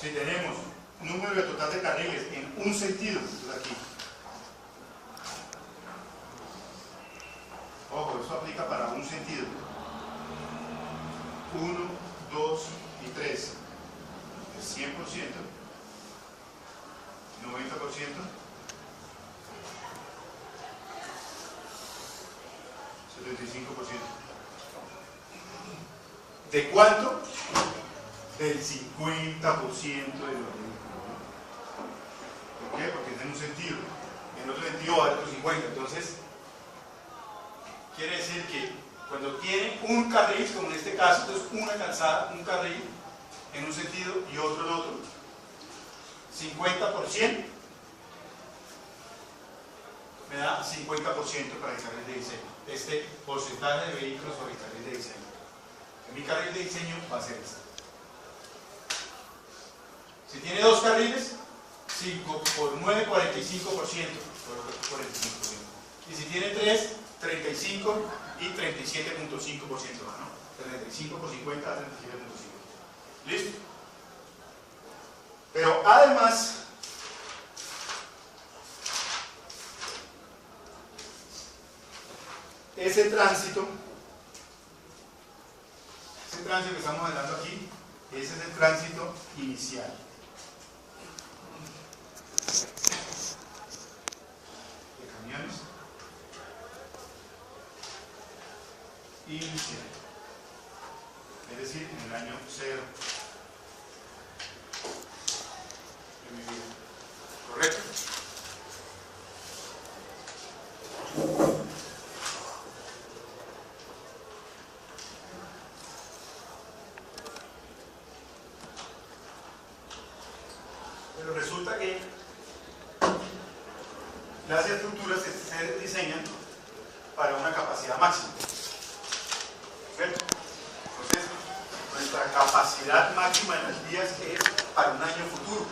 si tenemos número total de carriles en un sentido, entonces aquí, ojo, esto aplica para un sentido, 1, 2 y 3, es 100%, 90%, 75%. ¿De cuánto? Del 50% de los vehículos. ¿Por qué? Porque es en un sentido. En otro sentido va a otro 50. Entonces, quiere decir que cuando tiene un carril, como en este caso, entonces una calzada, un carril en un sentido y otro en otro, 50% me da 50% para el carril de diseño. Este porcentaje de vehículos sobre el carril de diseño. Mi carril de diseño va a ser este. Si tiene dos carriles, 5 por 9, 45%. Y si tiene 3, 35 y 37.5%. ¿No? 35 por 50 a 37.5. ¿Listo? Pero además, ese tránsito que estamos hablando aquí, ese es el tránsito inicial. De camiones inicial. Es decir, en el año 0 de mi vida. ¿Correcto? Pero resulta que las estructuras se diseñan para una capacidad máxima. ¿Cierto? Entonces, nuestra capacidad máxima en las vías es para un año futuro.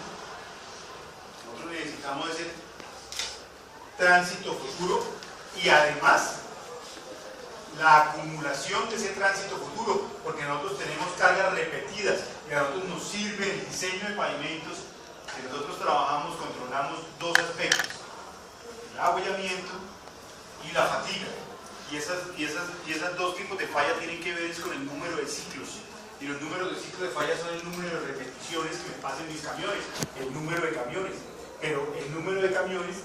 Nosotros necesitamos ese tránsito futuro y además la acumulación de ese tránsito futuro, porque nosotros tenemos cargas repetidas y a nosotros nos sirve el diseño de pavimentos que nosotros trabajamos, controlamos dos aspectos: el abollamiento y la fatiga. Y esas dos tipos de falla tienen que ver con el número de ciclos. Y los números de ciclos de falla son el número de repeticiones que me pasan mis camiones, el número de camiones. Pero el número de camiones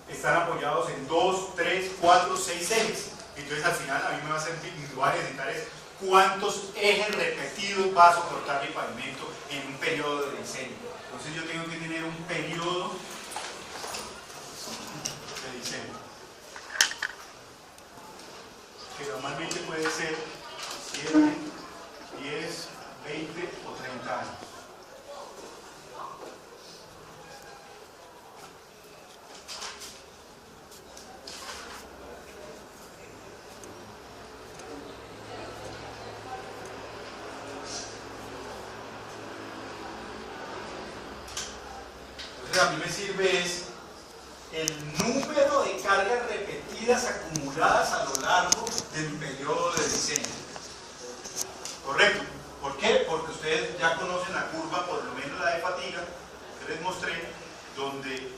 están apoyados en 2, 3, 4, 6 ejes. Entonces al final a mí me va a servir, voy a necesitar es cuántos ejes repetidos va a soportar mi pavimento en un periodo de diseño. Entonces yo tengo que tener un periodo de diseño que normalmente puede ser 7, 10, 20 o 30 años. Entonces a mí me sirve es el número de cargas repetidas acumuladas a lo largo del periodo de diseño. ¿Correcto? ¿Por qué? Porque ustedes ya conocen la curva, por lo menos la de fatiga, que les mostré, donde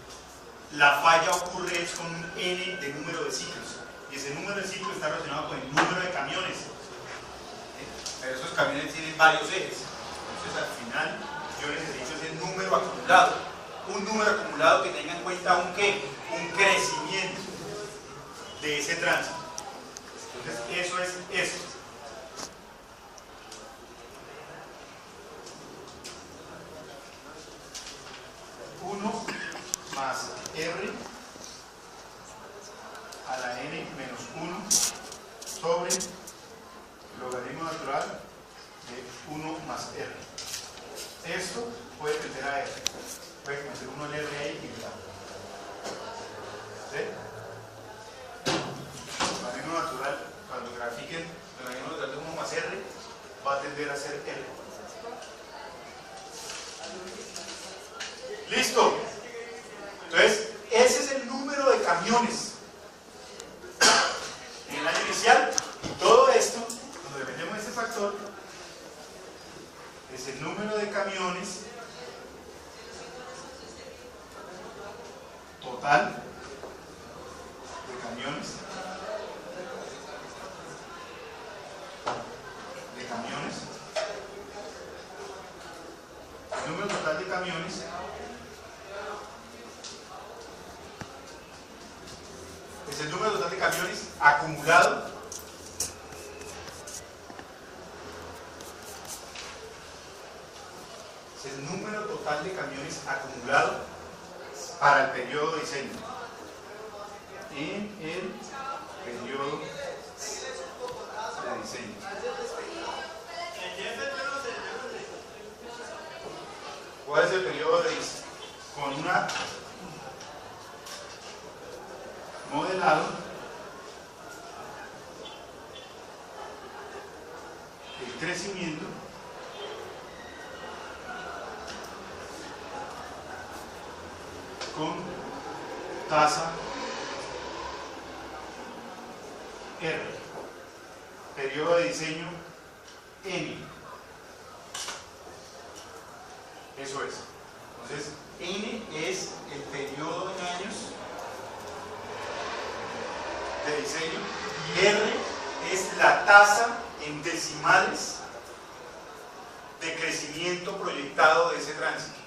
la falla ocurre es con un N de número de ciclos. Y ese número de ciclos está relacionado con el número de camiones. Pero esos camiones tienen varios ejes. Entonces al final yo necesito ese número acumulado. Un número acumulado que tenga en cuenta un crecimiento de ese tránsito. Entonces eso es esto. Uno más R a la N menos 1 sobre logaritmo natural de 1 más R. Esto puede tender a R. Puede meter uno el R ahí y ya. ¿Sí? Logaritmo natural, cuando grafiquen el logaritmo natural de 1 más R, va a tender a ser R. ¿Listo? Entonces, ese es el número de camiones en el año inicial. Y todo esto, cuando le metemos este factor, es el número de camiones total de camiones el número total de camiones es el número total de camiones acumulado para el periodo de diseño. En el periodo de diseño. ¿Cuál es el periodo de diseño? Con una modelado el crecimiento con tasa R, periodo de diseño N. Eso es. Entonces, N es el periodo en años de diseño y R es la tasa en decimales de crecimiento proyectado de ese tránsito.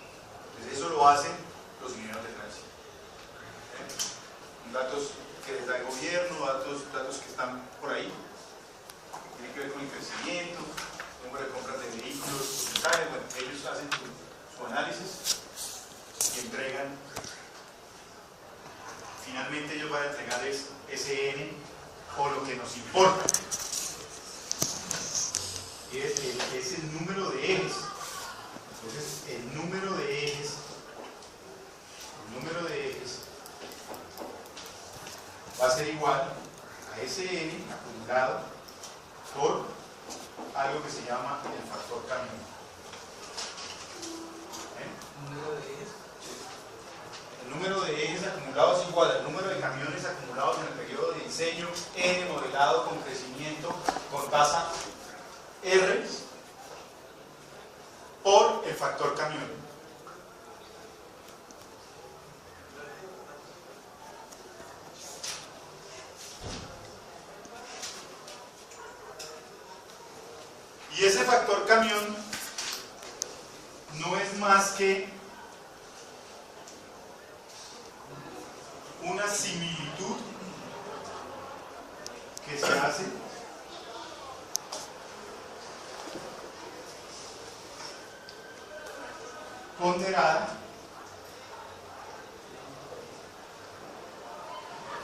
Entonces, eso lo hacen los ingenieros de tránsito. Datos que les da el gobierno, datos que están por ahí, tienen que ver con el crecimiento, número de compras de vehículos, porcentajes. Bueno, ellos hacen su análisis y entregan. Finalmente ellos van a entregar ese N o lo que nos importa. Y es el número de ejes. Entonces, el número de ejes va a ser igual a ese N acumulado por algo que se llama el factor camión. El número de ejes acumulados es igual al número de camiones acumulados en el periodo de diseño N modelado con crecimiento con tasa R por el factor camión. Y ese factor camión no es más que una similitud que se hace ponderada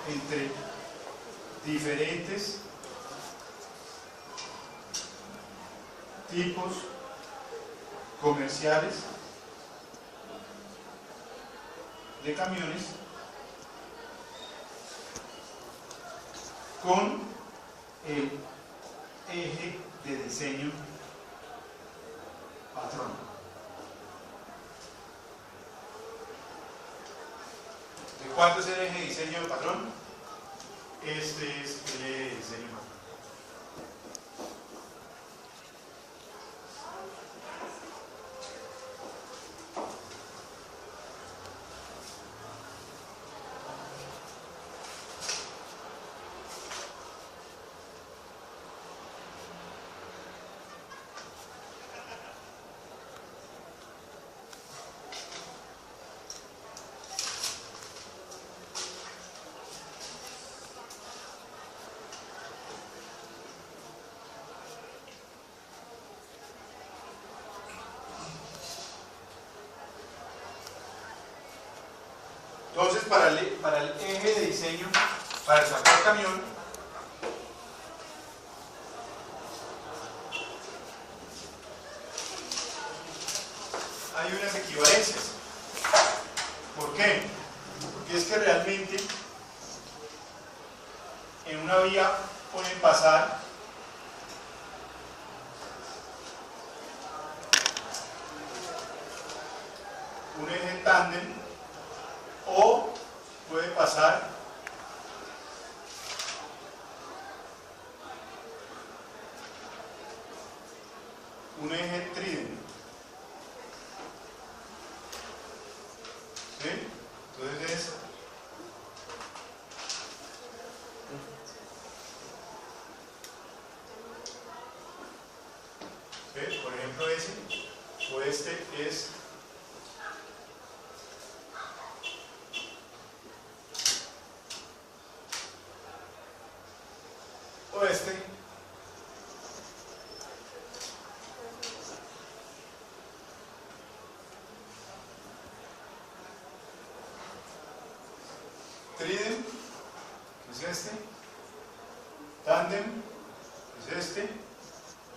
entre diferentes tipos comerciales de camiones con el eje de diseño patrón. ¿De cuánto es el eje de diseño patrón? Este es el eje de diseño patrón. Entonces, para el eje de diseño, para el factor camión, hay unas equivalencias. ¿Por qué? Porque es que realmente en una vía pueden pasar un eje tándem o puede pasar un eje trident. ¿Sí? Entonces es ¿sí? Por ejemplo ese o este es o este trident, que es este, tándem, que es este,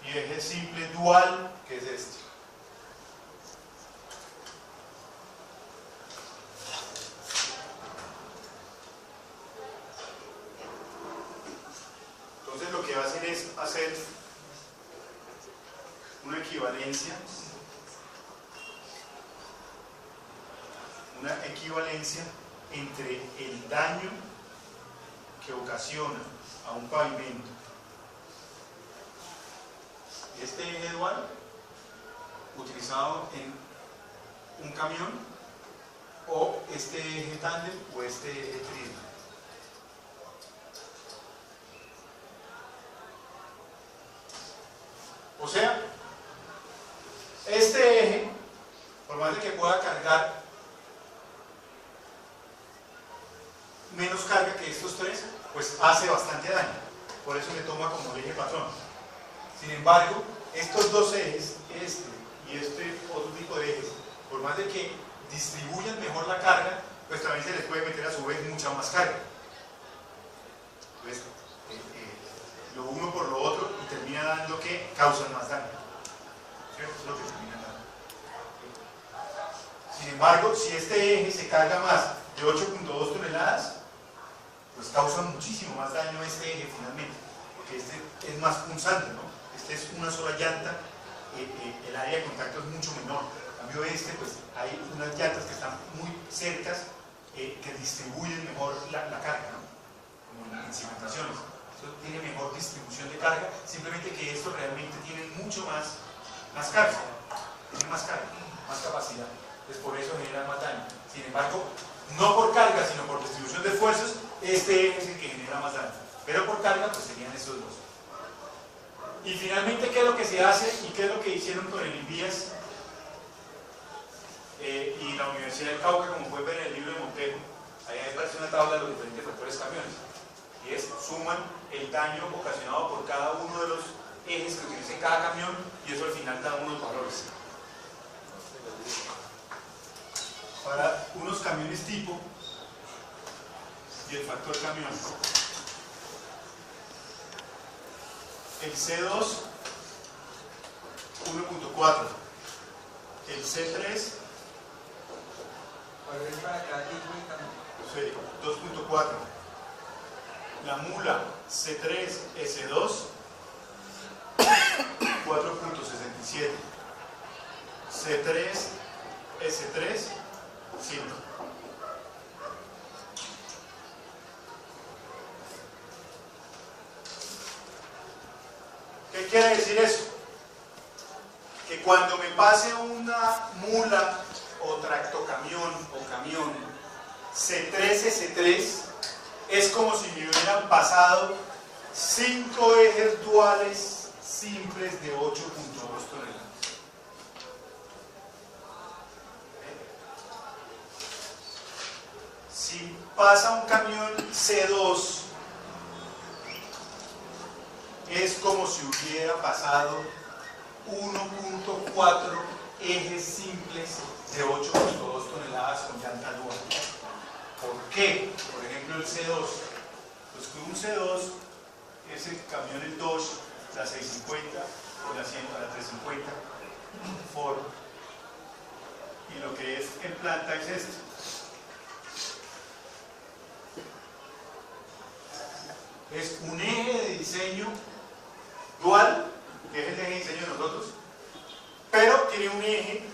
y eje simple dual, que es este. Entonces lo que va a hacer es hacer una equivalencia entre el daño que ocasiona a un pavimento este eje dual utilizado en un camión o este eje tándem o este eje trident. O sea, este eje, por más de que pueda cargar menos carga que estos tres, pues hace bastante daño. Por eso le toma como el eje patrón. Sin embargo, estos dos ejes, este y este otro tipo de ejes, por más de que distribuyan mejor la carga, pues también se les puede meter a su vez mucha más carga. Entonces, lo uno por lo otro y termina dando que causan más daño. ¿Cierto? Es lo que termina dando. Sin embargo, si este eje se carga más de 8.2 toneladas, pues causa muchísimo más daño este eje finalmente, porque este es más punzante, ¿no? Este es una sola llanta, el área de contacto es mucho menor. En cambio este, pues hay unas llantas que están muy cercas, que distribuyen mejor la carga, ¿no? Como en cimentaciones. Esto tiene mejor distribución de carga, simplemente que esto realmente tiene mucho más carga, tiene más carga, más capacidad. Entonces por eso genera más daño. Sin embargo, no por carga, sino por distribución de esfuerzos, este eje es el que genera más daño. Pero por carga, pues serían estos dos. Y finalmente, ¿qué es lo que se hace y qué es lo que hicieron con el INVIAS y la Universidad del Cauca, como pueden ver en el libro de Montejo? Ahí aparece una tabla de los diferentes factores camiones. Y es, suman el daño ocasionado por cada uno de los ejes que utilice cada camión y eso al final da unos valores. Para unos camiones tipo y el factor camión. El C2, 1.4. El C3, 2.4. La mula C3, S2, 4.67. C3, S3, 5. ¿Qué quiere decir eso? Que cuando me pase una mula o tractocamión o camión C3S3 es como si me hubieran pasado 5 ejes duales simples de 8.2 toneladas. Si pasa un camión C2 es como si hubiera pasado 1.4 ejes simples de 8.2 toneladas con llanta dual. ¿Por qué? Por ejemplo el C2. Pues con un C2, ese camión el Dodge, la 650 o la 350 Ford, y lo que es en planta es esto. Es un eje de diseño dual, que es el eje de diseño de nosotros, pero tiene un eje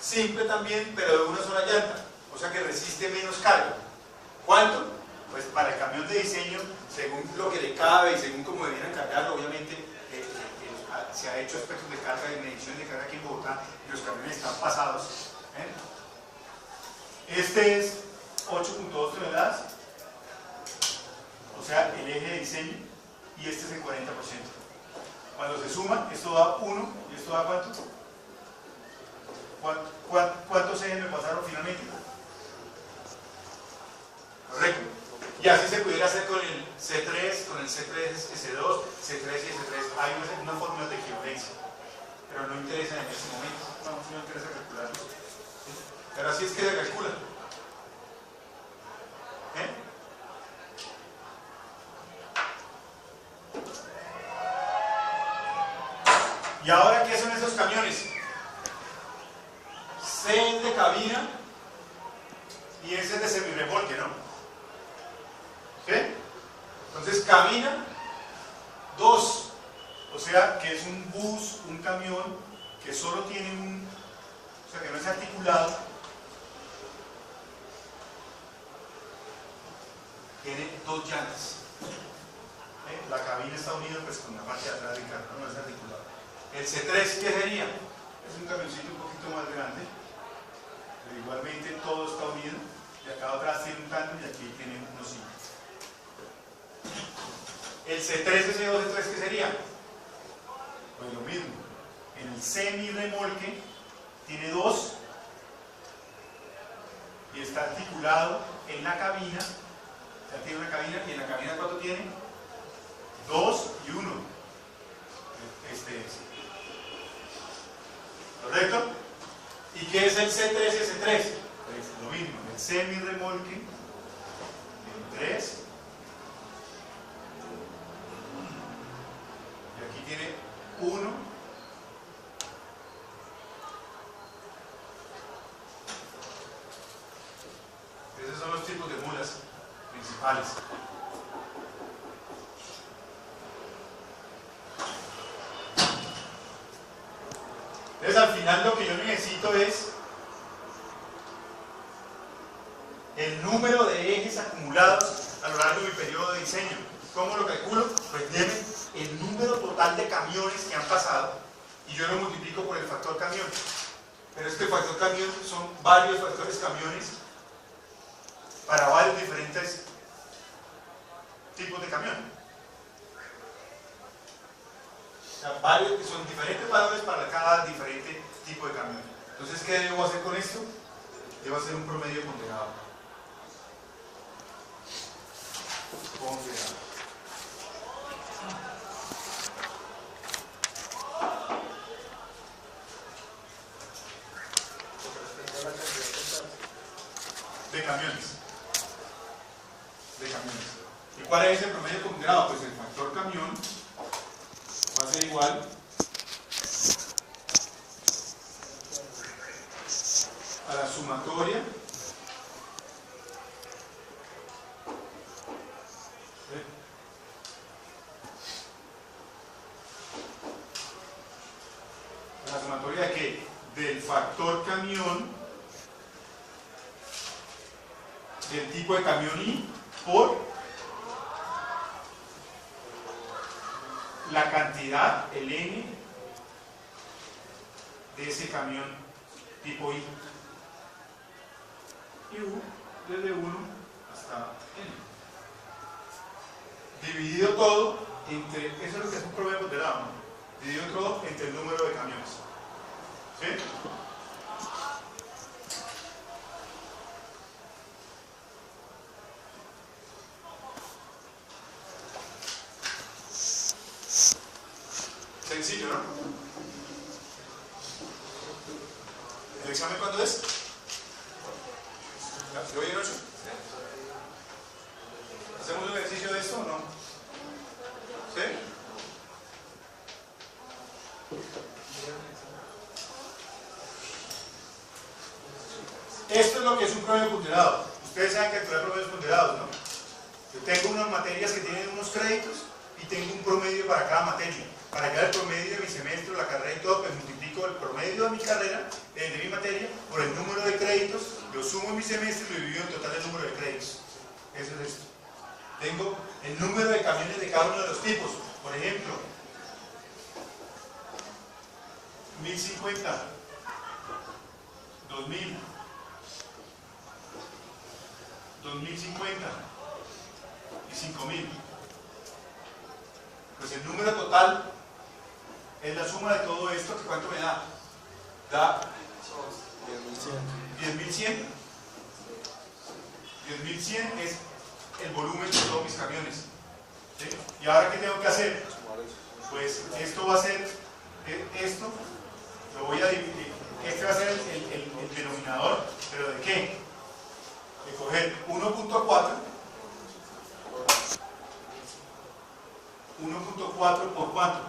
simple también, pero de una sola llanta, o sea que resiste menos carga. ¿Cuánto? Pues para el camión de diseño, según lo que le cabe y según cómo debieran cargarlo, obviamente se ha hecho aspectos de carga, de medición de carga aquí en Bogotá, y los camiones están pasados. Este es 8.2 toneladas, o sea, el eje de diseño, y este es el 40%. Cuando se suman, esto da 1, y esto da ¿cuánto? ¿Cuántos ejes me pasaron finalmente? Correcto. Y así se pudiera hacer con el C3, con el C3S2, C3 y S3. Hay una fórmula de equivalencia, pero no interesa en este momento. No interesa calcularlo. Pero así es que se calcula. ¿Y ahora qué son esos camiones? C es de cabina y S es de semirremolque, ¿no? ¿Sí? Entonces cabina 2, o sea que es un bus, un camión que solo tiene o sea que no es articulado, tiene 2 llantas. La cabina está unida pues con la parte de atrás del carro, no es articulado. El C3, ¿qué sería? Es un camioncito un poquito más grande, pero igualmente todo está unido, y acá atrás tiene un tándem y aquí tiene unos cinco. El C3, S2, C3, ¿qué sería? Pues lo mismo. En el semi-remolque tiene 2 y está articulado en la cabina. O sea, tiene una cabina, y en la cabina ¿cuánto tiene? 2 y 1. Este es. ¿Correcto? ¿Y qué es el C3 y S3? Pues lo mismo, el semi-remolque, el 3, y aquí tiene 1, esos son los tipos de mulas principales. Entonces al final lo que yo necesito es el número de ejes acumulados a lo largo de mi periodo de diseño. ¿Cómo lo calculo? Pues deme el número total de camiones que han pasado y yo lo multiplico por el factor camión. Pero es que el factor camión son varios factores camiones para varios diferentes tipos de camión. O sea, varios que son diferentes valores para cada diferente tipo de camión. Entonces, ¿qué debo hacer con esto? Debo hacer un promedio ponderado. De camiones. ¿Y cuál es el promedio ponderado? Pues el factor camión va a ser igual a la sumatoria de qué? Del factor camión del tipo de camión I por la cantidad, el N de ese camión tipo I. Y U desde 1 hasta N. Dividido todo entre, eso es lo que es un promedio ponderado, ¿no? Dividido todo entre el número de camiones. ¿Sí? Sencillo, ¿no? ¿El examen cuándo es? ¿De hoy en 8? ¿Hacemos un ejercicio de esto o no? ¿Sí? Esto es lo que es un promedio ponderado. Ustedes saben calcular promedios ponderados, ¿no? Yo tengo unas materias que tienen unos créditos y tengo un promedio para cada materia. Para hallar el promedio de mi semestre, la carrera y todo, pues multiplico el promedio de mi carrera, de mi materia, por el número de créditos, lo sumo en mi semestre y lo divido en total el número de créditos. Eso es esto. Tengo el número de camiones de cada uno de los tipos. Por ejemplo, 1050, 2000, 2050 y 5000. Pues el número total es la suma de todo esto, que ¿cuánto me da? Da 10.100. 10.100 es el volumen de todos mis camiones. ¿Sí? ¿Y ahora qué tengo que hacer? Pues esto va a ser, esto lo voy a dividir, este va a ser el denominador, ¿pero de qué? De coger 1.4 por cuánto?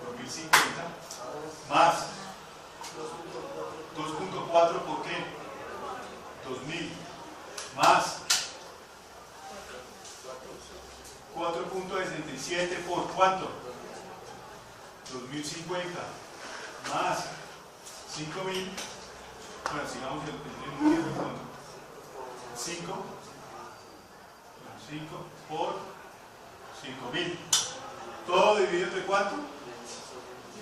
Por 1050 más 2.4 por qué? 2000 más 4.67 por cuánto? 2050 más 5000. Bueno, sigamos el fondo. 5 por 5000. Todo dividido entre cuánto?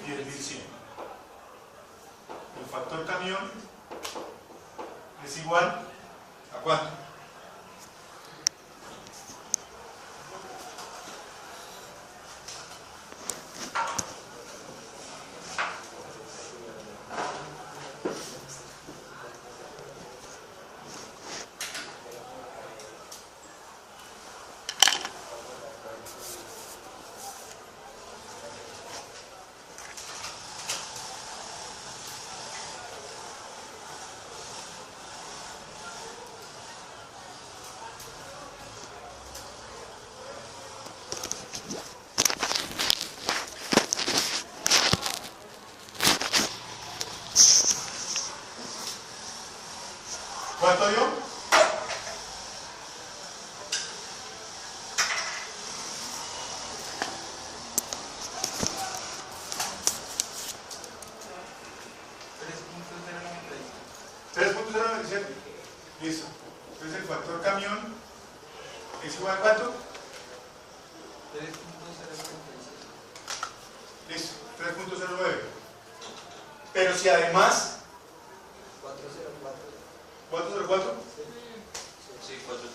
10.100. El factor camión es igual a cuánto? ¿Cuánto dio? $3.097. Listo. Entonces el factor camión es igual a ¿cuánto? 3.097. Listo. 3.09. Pero si además 404. Sí, 404.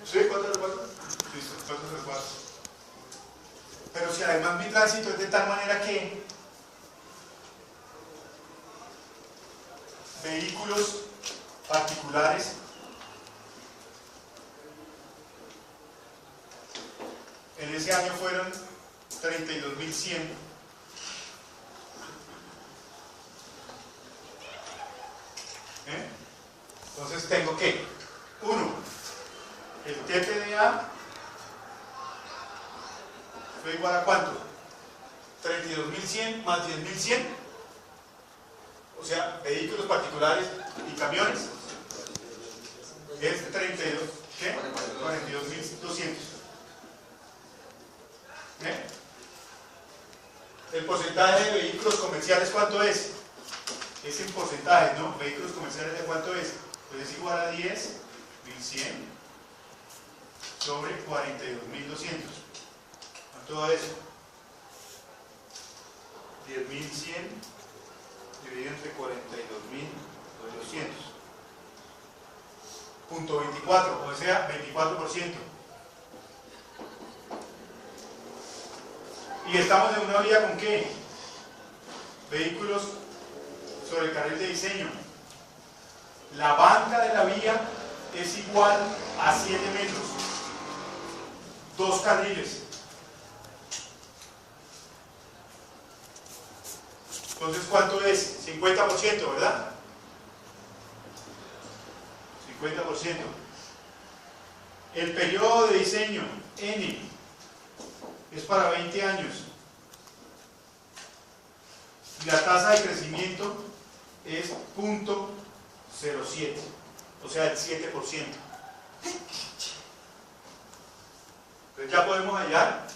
¿Sí? 404. Listo, 404. Pero si además mi tránsito es de tal manera que vehículos particulares en ese año fueron 32.100. Entonces tengo que, 1, el TPDA fue igual a ¿cuánto? 32.100 más 10.100, o sea, vehículos particulares y camiones, es 32, ¿qué? 42.200. El porcentaje de vehículos comerciales, ¿cuánto es? Es en porcentaje, ¿no? Vehículos comerciales, ¿de cuánto es? Pues es igual a 10.100 sobre 42.200. ¿Cuánto da eso? 10.100 dividido entre 42.200. Punto 24, o sea, 24%. Y estamos en una vía con ¿qué? Vehículos sobre el carril de diseño. La banca de la vía es igual a 7 metros. 2 carriles. Entonces, ¿cuánto es? 50%, ¿verdad? 50%. El periodo de diseño, N, es para 20 años. Y la tasa de crecimiento es 0.07, o sea, el 7%. Entonces ya podemos hallar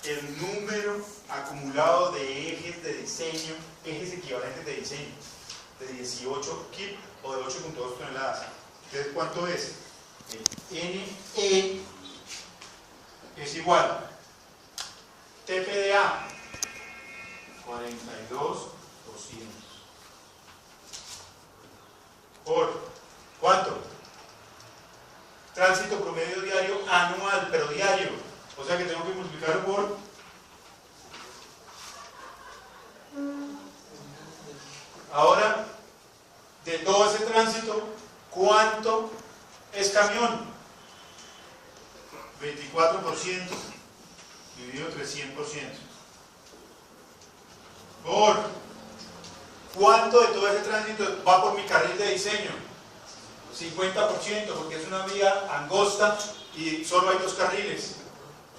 el número acumulado de ejes de diseño, ejes equivalentes de diseño, de 18 kip o de 8.2 toneladas. Entonces, ¿cuánto es? El NE es igual TPDA 42 ¿Por cuánto? Tránsito promedio diario anual, pero diario. O sea que tengo que multiplicarlo por... Ahora, de todo ese tránsito, ¿cuánto es camión? 24% dividido entre 100%. ¿Por cuánto de todo ese tránsito va por mi carril de diseño? 50%, porque es una vía angosta y solo hay 2 carriles.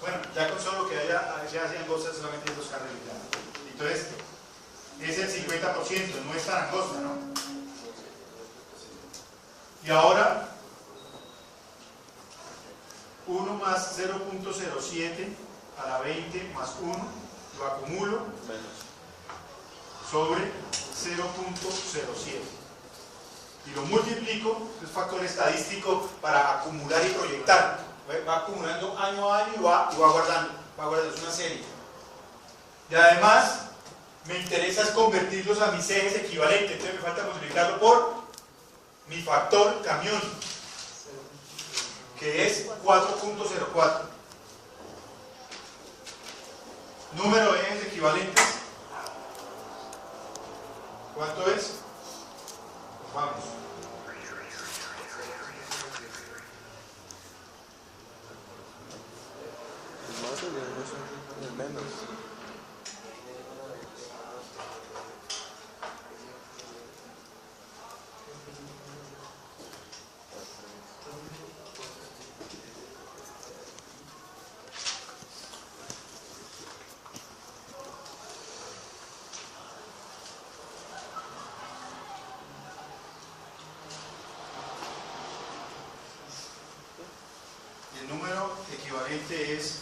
Bueno, ya con solo que haya angosta solamente hay 2 carriles. Ya. Entonces, es el 50%, no es tan angosta, ¿no? Y ahora, 1 más 0.07 a la 20 más 1, lo acumulo sobre 0.07. Y lo multiplico, es factor estadístico para acumular y proyectar. Va acumulando año a año y va guardando, es una serie. Y además, me interesa es convertirlos a mis ejes equivalentes, entonces me falta multiplicarlo por mi factor camión, que es 4.04. Número de ejes equivalentes, ¿cuánto es? Pues vamos. Es más o es menos. Y el número equivalente es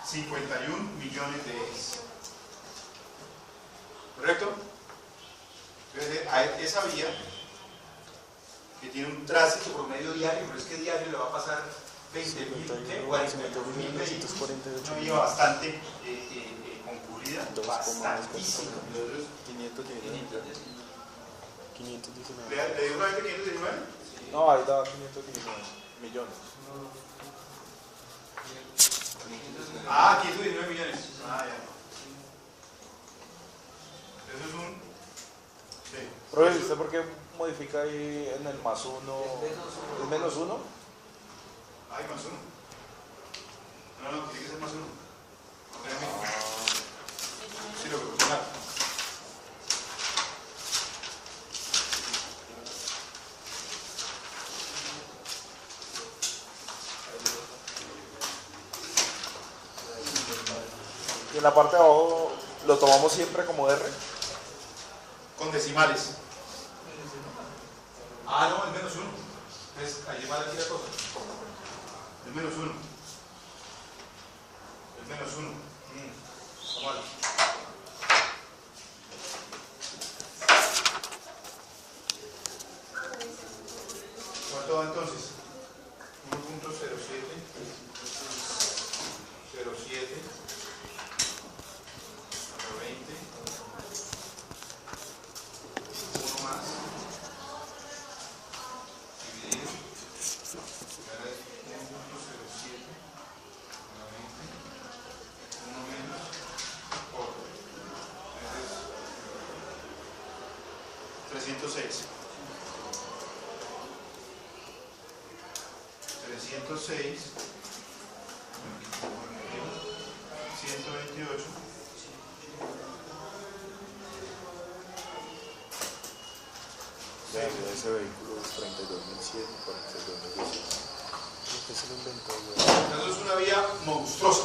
51 millones de ejes. ¿Correcto? Entonces, a esa vía que tiene un tránsito promedio diario, pero es que diario le va a pasar 20.000, 40.000 vehículos, una vía bastante concurrida, bastantísima. 519. ¿Le dio una vez 519? No, ahí daba 519 millones. Ah, 519 millones. Ah, ya. Eso es un... Sí. Profe, ¿usted por qué modifica ahí en el más 1? ¿Es menos 1? Ay, más 1. No, tiene que ser más 1. Sí, lo que puse mal. Y en la parte de abajo lo tomamos siempre como R. Con decimales. Ah, no, es menos 1. Entonces, ahí va a decir la cosa. Es menos 1. Es menos 1. Está mal. ¿Cuánto va entonces? 1.07. 07. 20. 1 más. Dividir. Ahora es 1.07. 1 menos. Por. Entonces, 306. 306. 128. Ya, ese vehículo es 32.100, 42.200. ¿Qué se lo inventó? Entonces es una vía monstruosa.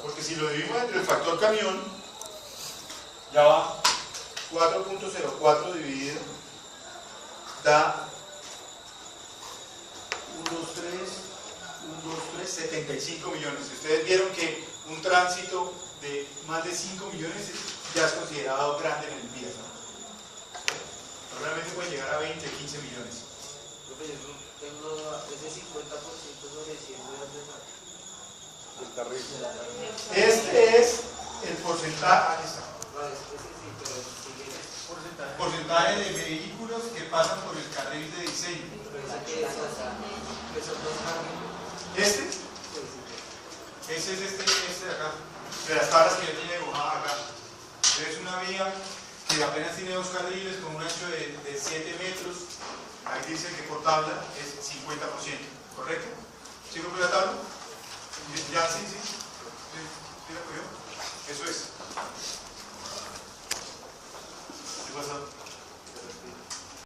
Porque si lo dividimos entre el factor camión, ya va 4.04 dividido, da 75 millones. Ustedes vieron que un tránsito de más de 5 millones ya es considerado grande en el día, ¿no? Realmente puede llegar a 20, 15 millones. Tengo ese 50% sobre 100 El carril. Este es el porcentaje, aquí está, porcentaje de vehículos que pasan por el carril de diseño. ¿Este? Ese es este de acá, de las tablas que yo tenía dibujada acá. Es una vía que apenas tiene 2 carriles con un ancho de 7 metros. Ahí dice que por tabla es 50%, ¿correcto? ¿Sí copió la tabla? ¿Ya? Sí, sí. ¿Sí la copió? Eso es. ¿Qué pasó?